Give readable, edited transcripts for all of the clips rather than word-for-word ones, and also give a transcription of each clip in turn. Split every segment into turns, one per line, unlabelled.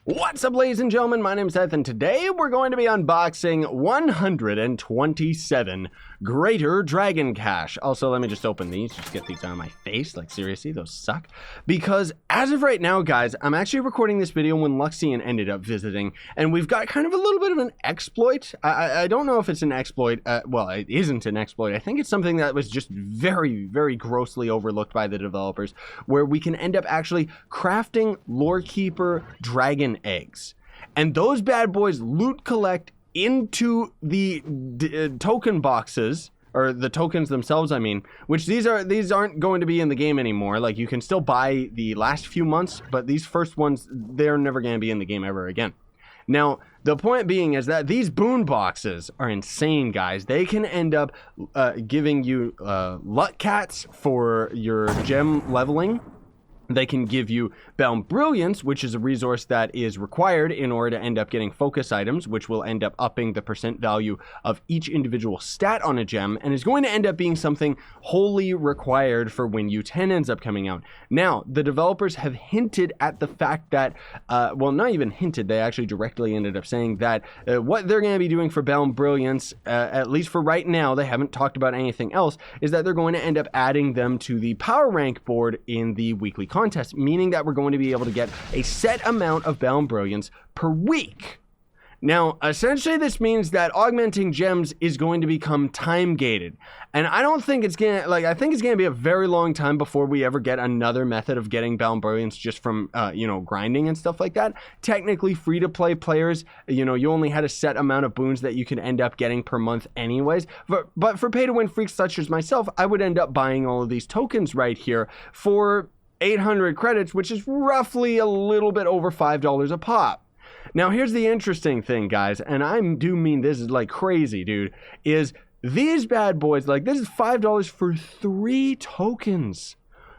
What's up, ladies and gentlemen? My name is Seth, and today we're going to be unboxing 127 Greater Dragon Cache. Also, let me just open these, just get these out of my face. Like, seriously, those suck. Because as of right now, guys, I'm actually recording this video when Luxion ended up visiting, and we've got kind of a little bit of an exploit. I don't know if it's an exploit. Well, it isn't an exploit. I think it's something that was just very, very grossly overlooked by the developers, where we can end up actually crafting Lorekeeper Dragon Eggs. And those bad boys loot collect into the token boxes, or the tokens themselves, I mean, which these aren't going to be in the game anymore. Like, you can still buy the last few months, but these first ones, they're never going to be in the game ever again. Now, the point being is that these boon boxes are insane, guys. They can end up giving you luck cats for your gem leveling. They can give you Bound Brilliance, which is a resource that is required in order to end up getting focus items, which will end up upping the percent value of each individual stat on a gem, and is going to end up being something wholly required for when U10 ends up coming out. Now, the developers have hinted at the fact that, well, not even hinted, they actually directly ended up saying that what they're going to be doing for Bound Brilliance, at least for right now, they haven't talked about anything else, is that they're going to end up adding them to the power rank board in the weekly contest, meaning that we're going to be able to get a set amount of Bound Brilliance per week. Now, essentially this means that augmenting gems is going to become time gated. And I don't think it's gonna, I think it's gonna be a very long time before we ever get another method of getting Bound Brilliance just from, grinding and stuff like that. Technically, free-to-play players, you only had a set amount of boons that you can end up getting per month anyways. But for pay-to-win freaks such as myself, I would end up buying all of these tokens right here for 800 credits, which is roughly a little bit over $5 a pop. Now, here's the interesting thing, guys, and I do mean this is like crazy, dude, is these bad boys, like, this is $5 for 3 tokens.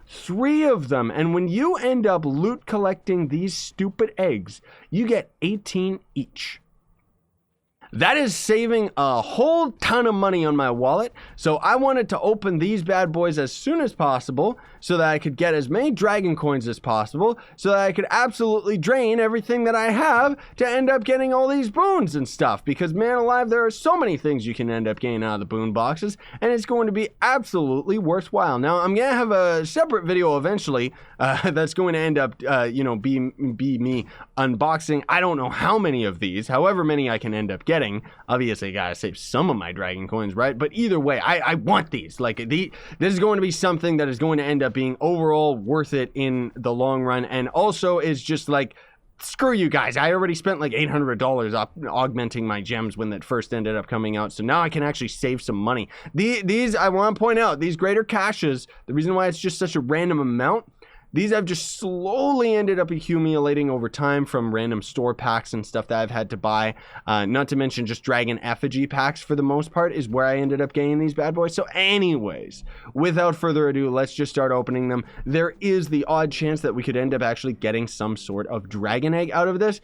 3 of them. And when you end up loot collecting these stupid eggs, you get 18 each. That is saving a whole ton of money on my wallet, so I wanted to open these bad boys as soon as possible so that I could get as many dragon coins as possible, so that I could absolutely drain everything that I have to end up getting all these boons and stuff, because man alive, there are so many things you can end up getting out of the boon boxes, and it's going to be absolutely worthwhile. Now, I'm going to have a separate video eventually that's going to end up, be me unboxing, I don't know how many of these, however many I can end up getting. Obviously, I gotta save some of my dragon coins, right? But either way, I want these. Like, this is going to be something that is going to end up being overall worth it in the long run, and also is just like, screw you guys, I already spent like $800 augmenting my gems when that first ended up coming out, so now I can actually save some money. These, I want to point out, these greater caches, the reason why it's just such a random amount, these have just slowly ended up accumulating over time from random store packs and stuff that I've had to buy. Not to mention just dragon effigy packs for the most part is where I ended up getting these bad boys. So anyways, without further ado, let's just start opening them. There is the odd chance that we could end up actually getting some sort of dragon egg out of this.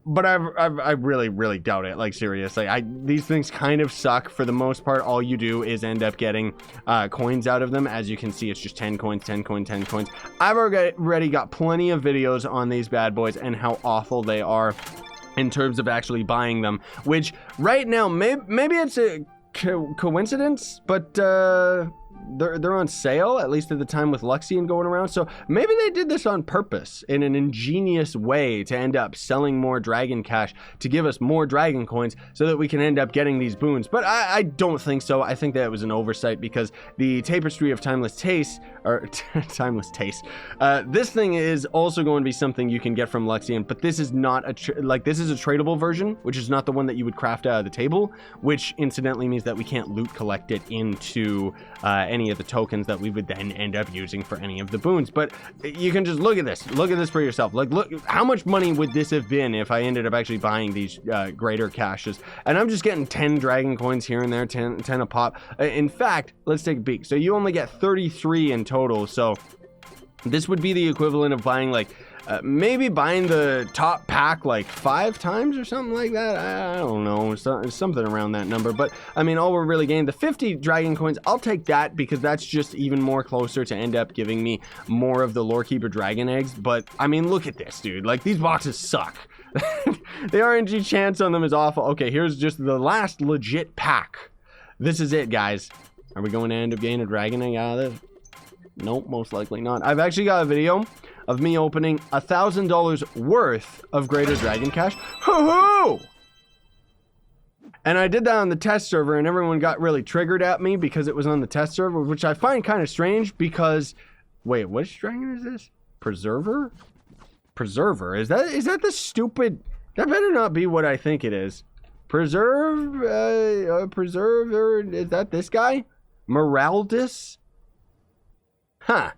But I really, really doubt it. Like, seriously, these things kind of suck. For the most part, all you do is end up getting coins out of them. As you can see, it's just 10 coins, 10 coins, 10 coins. I've already got plenty of videos on these bad boys and how awful they are in terms of actually buying them. Which, right now, maybe it's a coincidence, but they're on sale, at least at the time with Luxion going around, so maybe they did this on purpose in an ingenious way to end up selling more dragon cash to give us more dragon coins so that we can end up getting these boons. But I don't think so. I think that it was an oversight, because the Tapestry of Timeless Taste, or Timeless Taste, this thing is also going to be something you can get from Luxion, but this is not this is a tradable version, which is not the one that you would craft out of the table, which incidentally means that we can't loot collect it into any of the tokens that we would then end up using for any of the boons. But you can just look at this for yourself. Like, look, how much money would this have been if I ended up actually buying these greater caches? And I'm just getting 10 dragon coins here and there, 10 a pop. In fact, let's take a peek. So you only get 33 in total, so this would be the equivalent of buying like maybe buying the top pack like 5 times or something like that. I don't know, something around that number. But I mean, all we're really getting, the 50 dragon coins, I'll take that, because that's just even more closer to end up giving me more of the Lorekeeper Dragon Eggs. But I mean, look at this, dude. Like, these boxes suck. The RNG chance on them is awful. Okay, here's just the last legit pack. This is it, guys. Are we going to end up getting a dragon egg out of this? Nope, most likely not. I've actually got a video of me opening $1,000 worth of Greater Dragon Cash. Hoo-hoo! And I did that on the test server, and everyone got really triggered at me because it was on the test server, which I find kind of strange because... Wait, which dragon is this? Preserver? Preserver? Is that the stupid... That better not be what I think it is. Preserver? Is that this guy? Meraldus? Huh.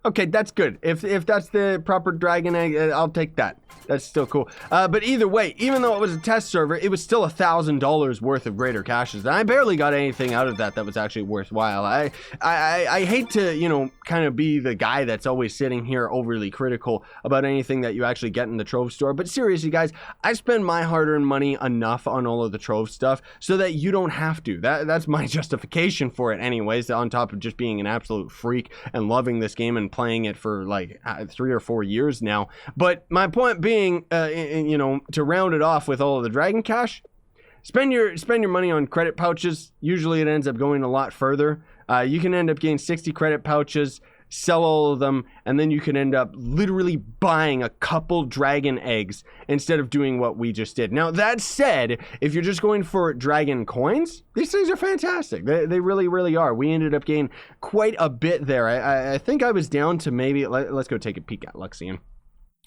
Okay, that's good. If that's the proper dragon egg, I'll take that. That's still cool. But either way, even though it was a test server, it was still $1,000 worth of greater caches. And I barely got anything out of that was actually worthwhile. I hate to, you know, kind of be the guy that's always sitting here overly critical about anything that you actually get in the Trove store. But seriously, guys, I spend my hard-earned money enough on all of the Trove stuff so that you don't have to. That's my justification for it anyways, on top of just being an absolute freak and loving this game and playing it for like 3 or 4 years now. But my point being, you know, to round it off with all of the dragon cash, spend your money on credit pouches. Usually it ends up going a lot further. You can end up getting 60 credit pouches, sell all of them, and then you can end up literally buying a couple dragon eggs instead of doing what we just did. Now, that said, if you're just going for dragon coins, these things are fantastic. They really, really are. We ended up getting quite a bit there. I think I was down to maybe, let's go take a peek at Luxion.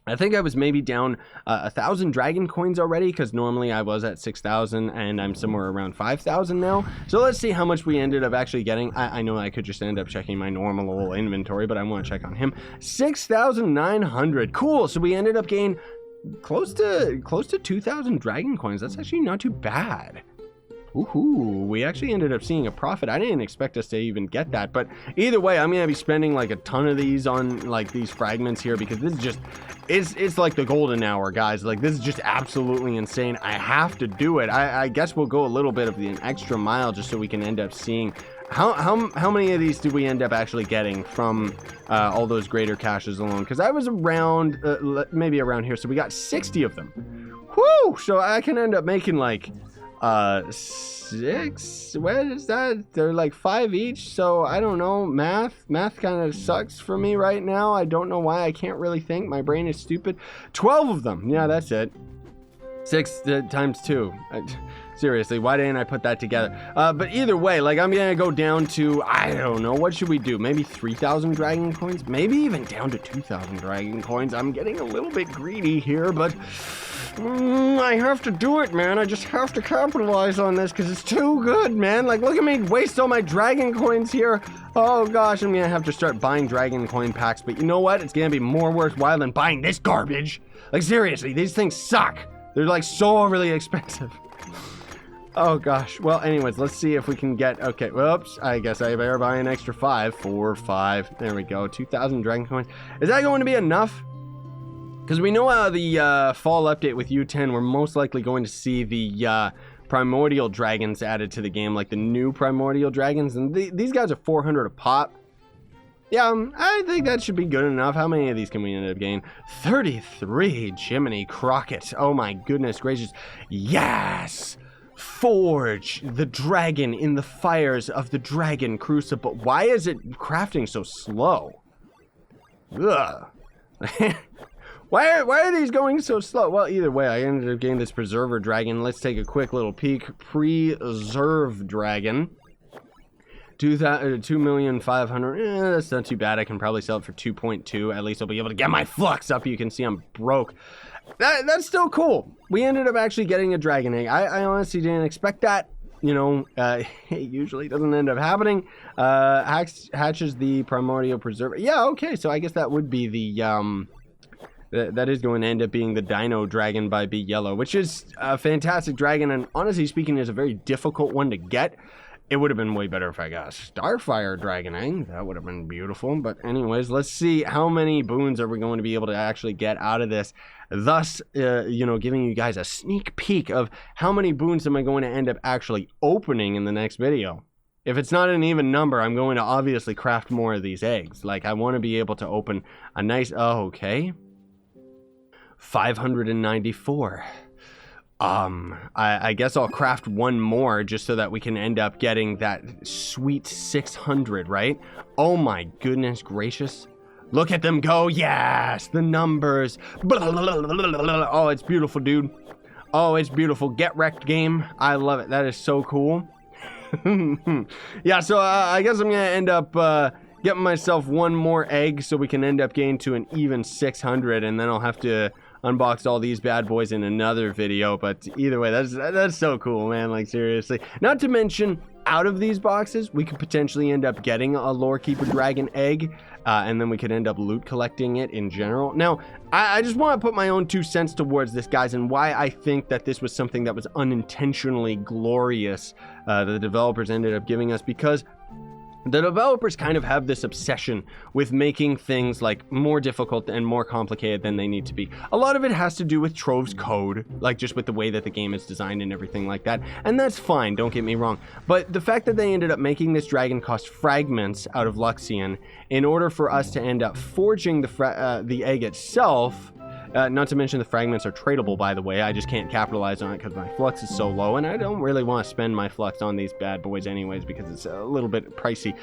I think I was maybe down 1,000 dragon coins already, because normally I was at 6,000 and I'm somewhere around 5,000 now. So let's see how much we ended up actually getting. I know I could just end up checking my normal little inventory, but I want to check on him. 6,900. Cool. So we ended up getting close to 2,000 dragon coins. That's actually not too bad. Ooh, we actually ended up seeing a profit. I didn't expect us to even get that, but either way, I'm gonna be spending like a ton of these on like these fragments here, because this is just, it's like the golden hour, guys. Like, this is just absolutely insane. I have to do it. I guess we'll go a little bit of an extra mile just so we can end up seeing how many of these did we end up actually getting from all those greater caches alone, because I was around maybe around here, so we got 60 of them. Whoo! So I can end up making like 6, what is that? They're like 5 each, so I don't know. Math kind of sucks for me right now. I don't know why. I can't really think. My brain is stupid. 12 of them. Yeah, that's it. 6 times 2. Seriously, why didn't I put that together? But either way, like, I'm gonna go down to, I don't know, what should we do? Maybe 3,000 dragon coins? Maybe even down to 2,000 dragon coins. I'm getting a little bit greedy here, but I have to do it, man. I just have to capitalize on this because it's too good, man. Like, look at me waste all my dragon coins here. Oh gosh, I'm gonna have to start buying dragon coin packs, but you know what? It's gonna be more worthwhile than buying this garbage. Like, seriously, these things suck. They're like so overly expensive. Oh gosh. Well, anyways, let's see if we can get, okay, whoops, I guess I better buy an extra 5. 4, 5, there we go. 2,000 dragon coins. Is that going to be enough? Because we know the fall update with U10, we're most likely going to see the primordial dragons added to the game, like the new primordial dragons, and these guys are 400 a pop. Yeah, I think that should be good enough. How many of these can we end up getting? 33, Jiminy Crockett. Oh my goodness gracious. Yes! Forge the dragon in the fires of the dragon crucible. Why is it crafting so slow? Ugh. Why are these going so slow? Well, either way, I ended up getting this preserver dragon. Let's take a quick little peek. Preserve dragon. 2,500,000. That's not too bad. I can probably sell it for 2.2. At least I'll be able to get my flux up. You can see I'm broke. That's still cool. We ended up actually getting a dragon egg. I honestly didn't expect that. You know, it usually doesn't end up happening. Hatches the primordial preserver. Yeah, okay. So I guess that would be the that is going to end up being the Dino Dragon by Be Yellow, which is a fantastic dragon, and honestly speaking is a very difficult one to get. It would have been way better if I got a Starfire Dragon Egg. That would have been beautiful. But anyways, let's see how many boons are we going to be able to actually get out of this. Thus, you know, giving you guys a sneak peek of how many boons am I going to end up actually opening in the next video. If it's not an even number, I'm going to obviously craft more of these eggs. Like, I want to be able to open a nice... Oh, okay. 594. I guess I'll craft one more just so that we can end up getting that sweet 600, right? Oh my goodness gracious. Look at them go. Yes, the numbers. Oh, it's beautiful, dude. Oh, it's beautiful. Get wrecked, game. I love it. That is so cool. Yeah, so I guess I'm going to end up getting myself one more egg so we can end up getting to an even 600, and then I'll have to unbox all these bad boys in another video. But either way, that's so cool, man. Like, seriously. Not to mention, out of these boxes, we could potentially end up getting a Lorekeeper Dragon Egg, and then we could end up loot collecting it in general. Now, I just want to put my own 2 cents towards this, guys, and why I think that this was something that was unintentionally glorious that the developers ended up giving us, because the developers kind of have this obsession with making things like more difficult and more complicated than they need to be. A lot of it has to do with Trove's code, like just with the way that the game is designed and everything like that. And that's fine, don't get me wrong. But the fact that they ended up making this dragon cost fragments out of Luxion in order for us to end up forging the egg itself. Not to mention the fragments are tradable, by the way. I just can't capitalize on it because my flux is so low, and I don't really want to spend my flux on these bad boys anyways because it's a little bit pricey.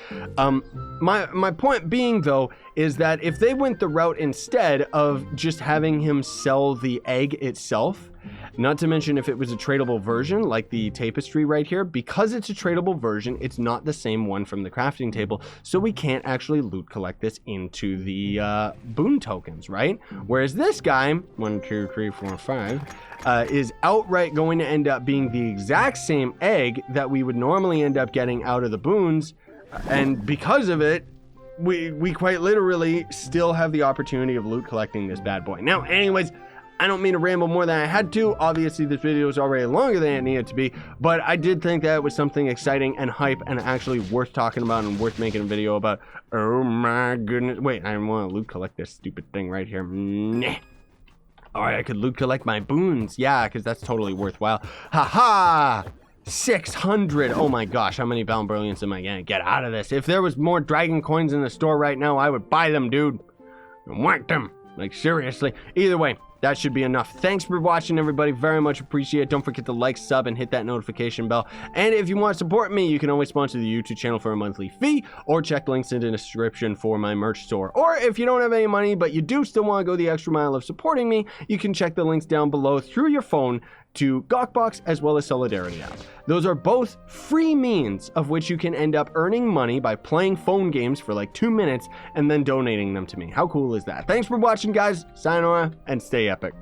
My point being, though, is that if they went the route instead of just having him sell the egg itself, not to mention if it was a tradable version like the tapestry right here, because it's a tradable version, it's not the same one from the crafting table, so we can't actually loot collect this into the boon tokens, right? Whereas this guy, 1, 2, 3, 4, 5, is outright going to end up being the exact same egg that we would normally end up getting out of the boons, and because of it, we quite literally still have the opportunity of loot collecting this bad boy. Now, anyways, I don't mean to ramble more than I had to. Obviously, this video is already longer than it needed to be, but I did think that it was something exciting and hype and actually worth talking about and worth making a video about. Oh my goodness. Wait, I want to loot collect this stupid thing right here. Nah. Alright, I could loot collect my boons. Yeah, because that's totally worthwhile. Haha! 600. Oh my gosh, how many bound brilliance am I gonna get out of this? If there was more dragon coins in the store right now, I would buy them, dude. I want them. Like, seriously. Either way, that should be enough. Thanks for watching, everybody. Very much appreciate it. Don't forget to like, sub, and hit that notification bell. And if you want to support me, you can always sponsor the YouTube channel for a monthly fee, or check links in the description for my merch store. Or if you don't have any money, but you do still want to go the extra mile of supporting me, you can check the links down below through your phone to Gawkbox as well as Solidarity app. Those are both free means of which you can end up earning money by playing phone games for like 2 minutes and then donating them to me. How cool is that? Thanks for watching, guys. Sayonara and stay epic.